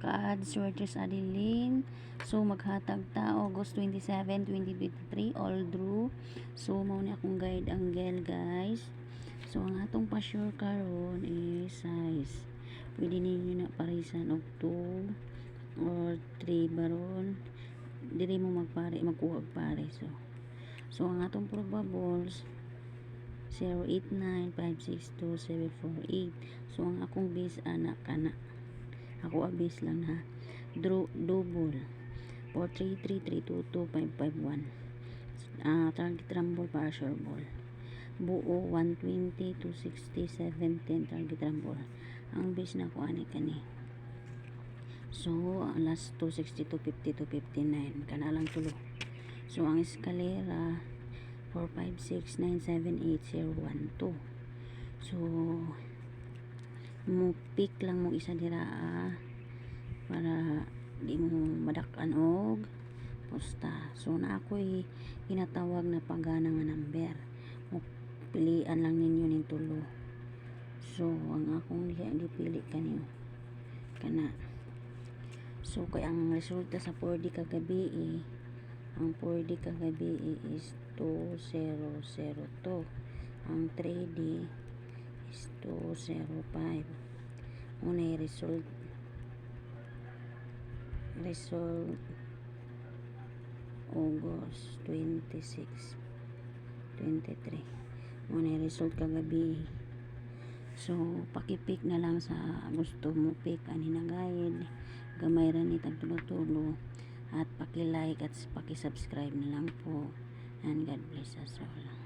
Kaad Sortes Adeline. So maghatag ta August 27, 2023 all through. So mao ni akong guide angle guys. So ang atong pa-sure karon is size. Pwede ninyo na parisan og 2 or 3 baron. Dili mo magkuha og pare. So ang atong probables 0895627448. So ang akong base anak kana. Ako abis lang ha. Double 433322551. Target rumble para sure ball. Buo 120 260 710 target rumble. Ang base na ko ani kani. So last 260 250 259 kana lang tulo. So ang eskalera 456978012. So mo pick lang mo isa dira para di mo madakan og posta. So na ako'y ginatawag na pagana nga number. Mo pilian lang ninyo ning tulo. So ang akong gipili kanyo kana. So kay ang resulta sa 4D kagabi ang 4D kagabi is 2002. Ang 3D is 205. Unay result August 26 23. Unay result kagabi. So pakipick na lang sa gusto mo pick ani na guide. Gamay ra ni tag tulo at paki-like at paki-subscribe na lang po. And God bless us all.